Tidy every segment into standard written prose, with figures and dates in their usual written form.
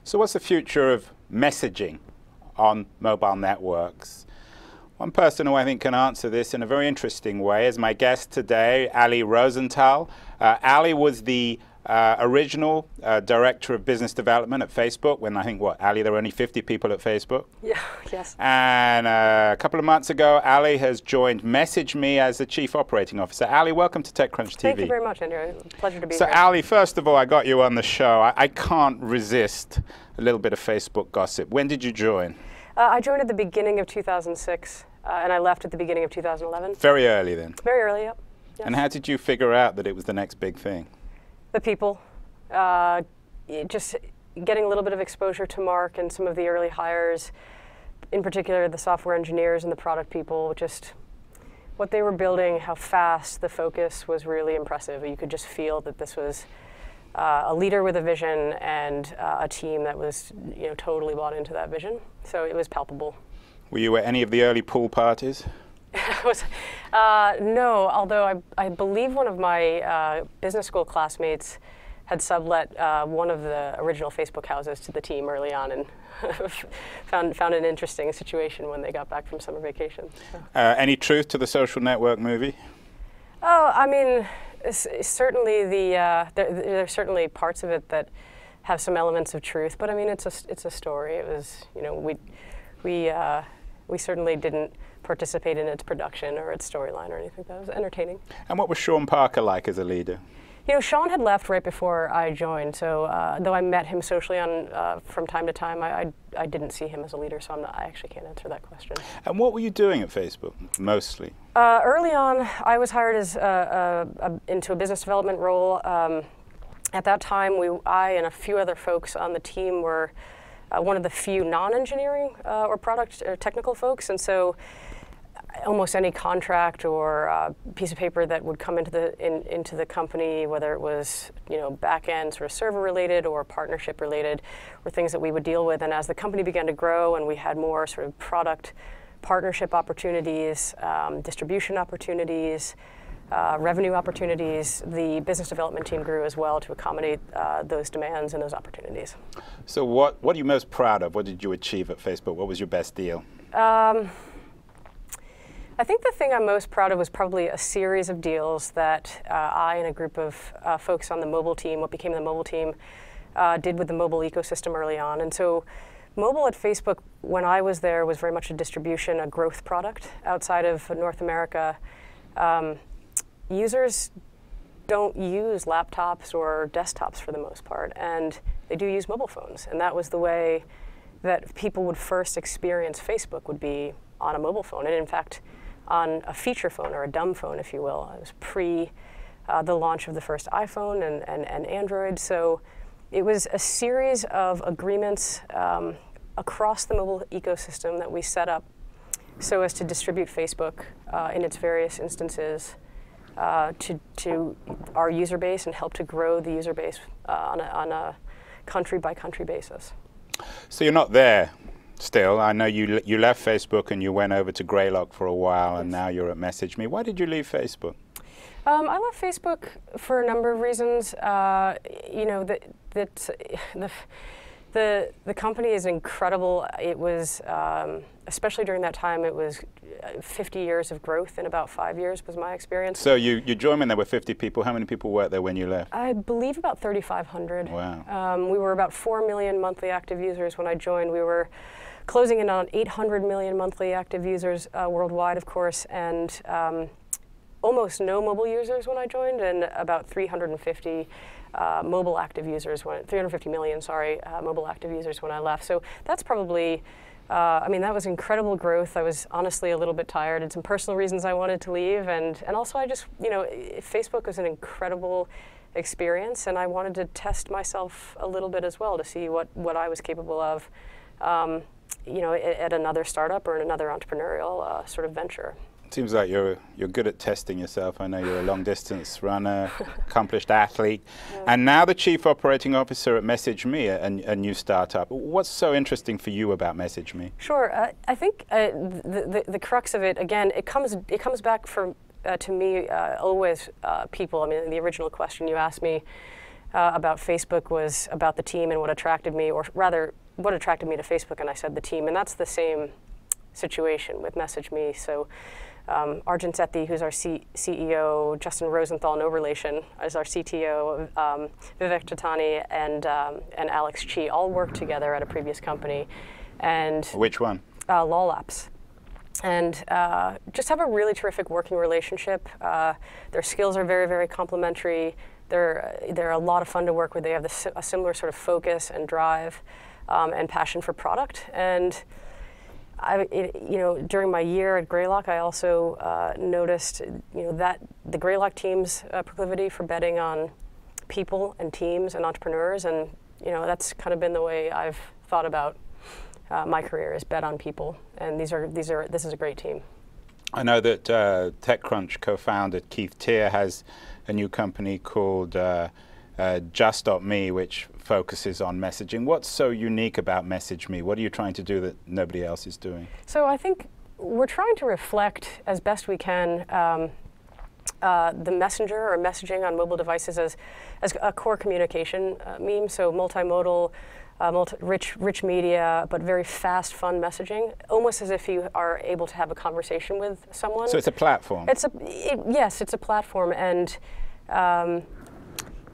So what's the future of messaging on mobile networks? One person who I think can answer this in a very interesting way is my guest today, Ali Rosenthal. Ali was the original Director of Business Development at Facebook when I think, Ali, there were only 50 people at Facebook? Yeah, yes. And a couple of months ago, Ali has joined MessageMe as the Chief Operating Officer. Ali, welcome to TechCrunch TV. Thank you very much, Andrew. Pleasure to be So, here. Ali, first of all, I got you on the show. I can't resist a little bit of Facebook gossip. When did you join? I joined at the beginning of 2006, and I left at the beginning of 2011. Very early then? Very early, yep. Yes. And how did you figure out that it was the next big thing? The people. Just getting a little bit of exposure to Mark and some of the early hires, in particular the software engineers and the product people, just what they were building, how fast the focus was really impressive. You could just feel that this was a leader with a vision and a team that was totally bought into that vision. So it was palpable. Were you at any of the early pool parties? No, although I believe one of my business school classmates had sublet one of the original Facebook houses to the team early on, and found an interesting situation when they got back from summer vacation. So. Any truth to the Social Network movie? Oh, I mean, certainly there are certainly parts of it that have some elements of truth, but I mean it's a story. It was we certainly didn't participate in its production or its storyline or anything. That was entertaining. And what was Sean Parker like as a leader? Sean had left right before I joined, so though I met him socially from time to time, I didn't see him as a leader, so I actually can't answer that question. And what were you doing at Facebook, mostly? Early on, I was hired as into a business development role. At that time, I and a few other folks on the team were one of the few non-engineering or product or technical folks, and so almost any contract or piece of paper that would come into the company, whether it was back end sort of server related or partnership related, were things that we would deal with. And as the company began to grow and we had more sort of product partnership opportunities, distribution opportunities, revenue opportunities, the business development team grew as well to accommodate those demands and those opportunities. So what are you most proud of? What did you achieve at Facebook? What was your best deal? I think the thing I'm most proud of was probably a series of deals that I and a group of folks on the mobile team, what became the mobile team, did with the mobile ecosystem early on. And so mobile at Facebook, when I was there, was very much a distribution, a growth product. Outside of North America, users don't use laptops or desktops for the most part, and they do use mobile phones. And that was the way that people would first experience Facebook, would be on a mobile phone. And in fact, on a feature phone or a dumb phone, if you will. It was pre the launch of the first iPhone and Android. So it was a series of agreements across the mobile ecosystem that we set up so as to distribute Facebook in its various instances to our user base and help to grow the user base on a country by country basis. So you're not there still. I know you left Facebook and you went over to Greylock for a while, and now you're at MessageMe. Why did you leave Facebook? I left Facebook for a number of reasons. The company is incredible. It was, especially during that time, it was 50 years of growth in about 5 years was my experience. So you joined when there were 50 people. How many people worked there when you left? I believe about 3,500. Wow. We were about 4 million monthly active users when I joined. We were closing in on 800 million monthly active users worldwide, of course, and almost no mobile users when I joined, and about 350 mobile active users, 350 million, sorry, mobile active users when I left. So that's probably, I mean, that was incredible growth. I was honestly a little bit tired, and some personal reasons I wanted to leave, and also I just, Facebook was an incredible experience, and I wanted to test myself a little bit as well to see what I was capable of, at another startup or another entrepreneurial sort of venture. Seems like you're good at testing yourself. I know you're a long distance runner, accomplished athlete, and now the Chief Operating Officer at MessageMe, a new startup. What's so interesting for you about MessageMe? Sure, I think the crux of it, again, it comes back to me always people. I mean, the original question you asked me, about Facebook was about the team and what attracted me, or rather, what attracted me to Facebook, and I said the team, and that's the same situation with MessageMe. So Arjun Sethi, who's our CEO, Justin Rosenthal, no relation, is our CTO, Vivek Chitani, and Alex Chi all worked together at a previous company. And which one? Lol Apps. And just have a really terrific working relationship. Their skills are very, very complementary. They're a lot of fun to work with. They have a similar sort of focus and drive and passion for product. And during my year at Greylock, I also noticed, that the Greylock team's proclivity for betting on people and teams and entrepreneurs, and that's kind of been the way I've thought about my career, is bet on people. And this is a great team. I know that TechCrunch co-founder Keith Teare has a new company called Just.me, which focuses on messaging. What's so unique about MessageMe? What are you trying to do that nobody else is doing? So I think we're trying to reflect as best we can the messenger or messaging on mobile devices as a core communication meme. So multimodal, rich media, but very fast, fun messaging, almost as if you are able to have a conversation with someone. So it's a platform. Yes, it's a platform, and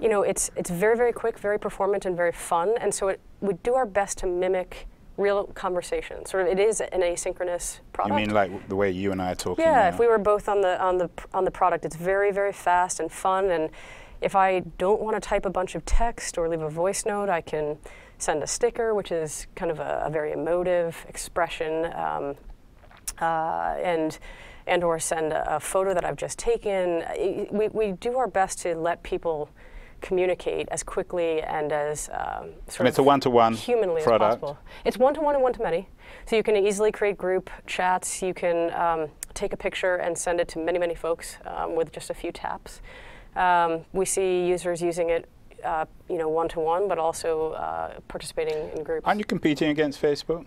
it's very, very quick, very performant, and very fun. And so we do our best to mimic real conversation. Sort of, it is an asynchronous product. You mean like the way you and I are talking Yeah, now? if we were both on the product, it's very, very fast and fun. And if I don't want to type a bunch of text or leave a voice note, I can send a sticker, which is kind of a very emotive expression, and or send a photo that I've just taken. We do our best to let people communicate as quickly and as it's a one-to-one humanly product. as possible. It's one-to-one and one-to-many. So you can easily create group chats. You can take a picture and send it to many, many folks with just a few taps. We see users using it one-to-one, but also participating in groups. Aren't you competing against Facebook?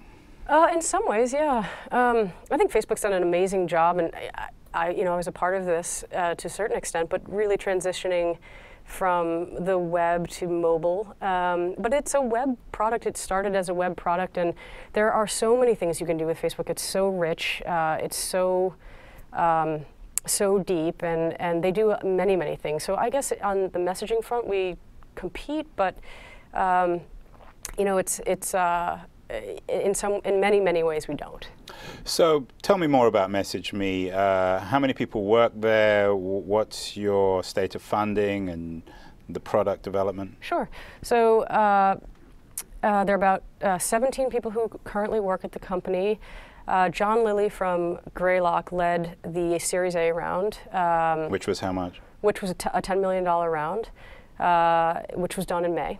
In some ways, yeah. I think Facebook's done an amazing job, and I was a part of this to a certain extent, but really transitioning from the web to mobile. But it's a web product. It started as a web product, and there are so many things you can do with Facebook. It's so rich. It's so deep, and they do many, many things. So I guess on the messaging front, we compete, but in many, many ways we don't. So tell me more about MessageMe. How many people work there? What's your state of funding and the product development? Sure. So there are about 17 people who currently work at the company. John Lilly from Greylock led the Series A round. Which was how much? Which was a $10 million round, which was done in May.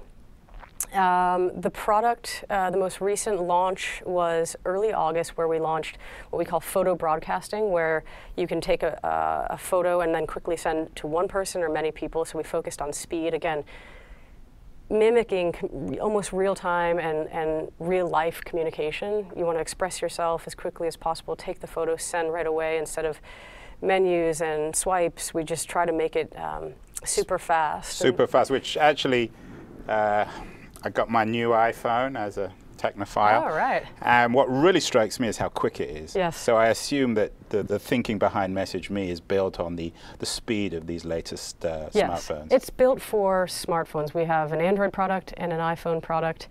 The product, the most recent launch was early August, where we launched what we call photo broadcasting, where you can take a photo and then quickly send to one person or many people. So we focused on speed, again, mimicking almost real-time and real-life communication. You want to express yourself as quickly as possible, take the photo, send right away. Instead of menus and swipes, we just try to make it super fast. Super fast, which actually, I got my new iPhone as a technophile. Oh, right. And what really strikes me is how quick it is. Yes. So I assume that the thinking behind MessageMe is built on the speed of these latest smartphones. It's built for smartphones. We have an Android product and an iPhone product.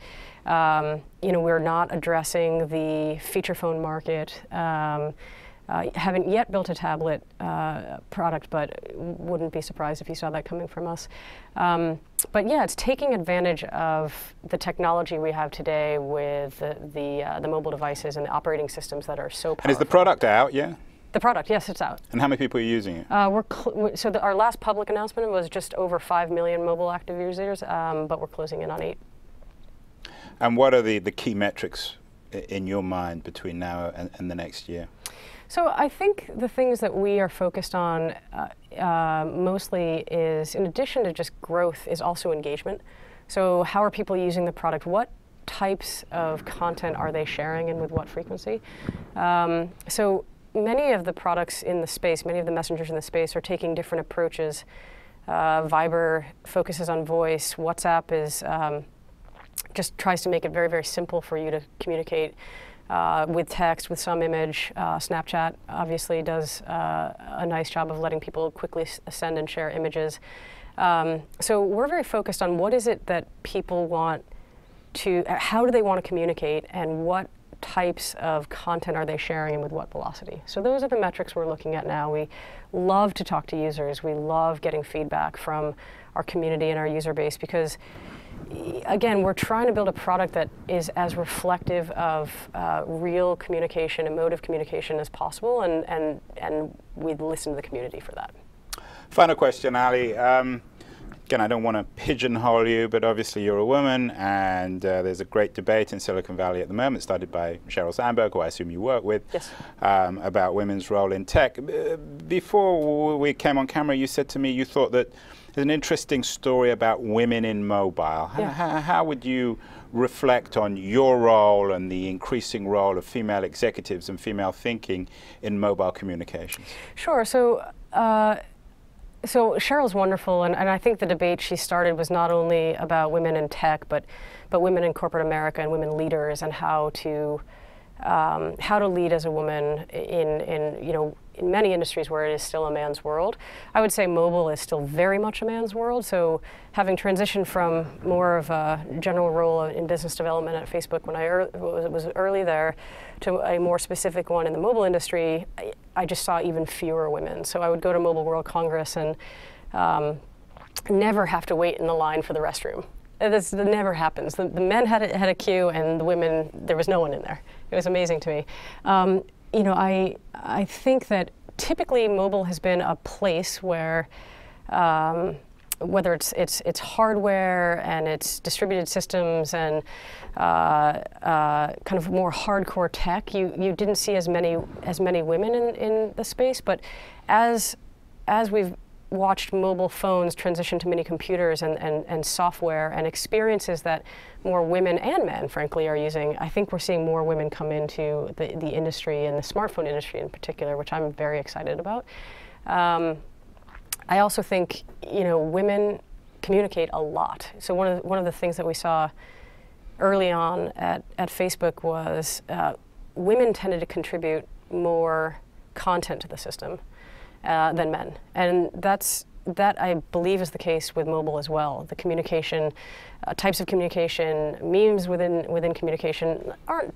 We're not addressing the feature phone market. Haven't yet built a tablet product, but wouldn't be surprised if you saw that coming from us. But yeah, it's taking advantage of the technology we have today with the mobile devices and the operating systems that are so powerful. And is the product out yet? The product, yes, it's out. And how many people are using it? Our last public announcement was just over 5 million mobile active users, but we're closing in on 8. And what are the key metrics in your mind between now and the next year? So I think the things that we are focused on mostly is, in addition to just growth, is also engagement. So how are people using the product? What types of content are they sharing, and with what frequency? So many of the products in the space, many of the messengers in the space are taking different approaches Viber focuses on voice. WhatsApp is just tries to make it very, very simple for you to communicate with text, with some image. Snapchat obviously does a nice job of letting people quickly send and share images. So we're very focused on what is it that people want to, how do they want to communicate, and what types of content are they sharing and with what velocity. So those are the metrics we're looking at now. We love to talk to users. We love getting feedback from our community and our user base because, again, we're trying to build a product that is as reflective of real communication, emotive communication as possible, and we listen to the community for that. Final question, Ali. Again, I don't want to pigeonhole you, but obviously you're a woman, and there's a great debate in Silicon Valley at the moment, started by Sheryl Sandberg, who I assume you work with, yes, about women's role in tech. Before we came on camera, you said to me you thought that there's an interesting story about women in mobile. Yeah. How would you reflect on your role and the increasing role of female executives and female thinking in mobile communications? Sure. So Sheryl's wonderful, and I think the debate she started was not only about women in tech, but women in corporate America and women leaders, and how to lead as a woman in many industries where it is still a man's world. I would say mobile is still very much a man's world. So having transitioned from more of a general role in business development at Facebook when I was early there to a more specific one in the mobile industry, I just saw even fewer women. So I would go to Mobile World Congress and never have to wait in the line for the restroom. That never happens. The men had a queue, and the women, there was no one in there. It was amazing to me. I think that typically mobile has been a place where, whether it's hardware and it's distributed systems and kind of more hardcore tech, you didn't see as many women in the space. But as we've watched mobile phones transition to mini computers and software and experiences that more women and men, frankly, are using, I think we're seeing more women come into the industry, and the smartphone industry in particular, which I'm very excited about. I also think, women communicate a lot. So one of the things that we saw early on at Facebook was women tended to contribute more content to the system than men, and that I believe is the case with mobile as well. The communication, types of communication, memes within communication aren't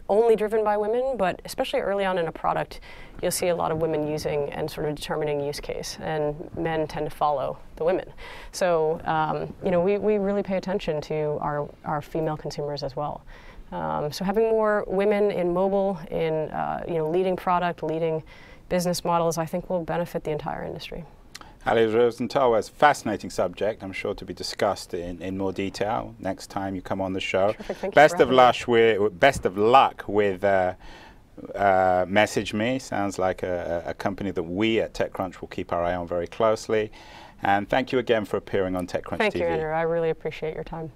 only driven by women, but especially early on in a product, you'll see a lot of women using and sort of determining use case, and men tend to follow the women. So we really pay attention to our female consumers as well. So having more women in mobile, in leading product, leading business models, I think will benefit the entire industry. Ali Rosenthal was a fascinating subject, I'm sure to be discussed in more detail next time you come on the show. Best of luck with MessageMe. Sounds like a company that we at TechCrunch will keep our eye on very closely. And thank you again for appearing on TechCrunch TV. Thank you, Andrew. I really appreciate your time.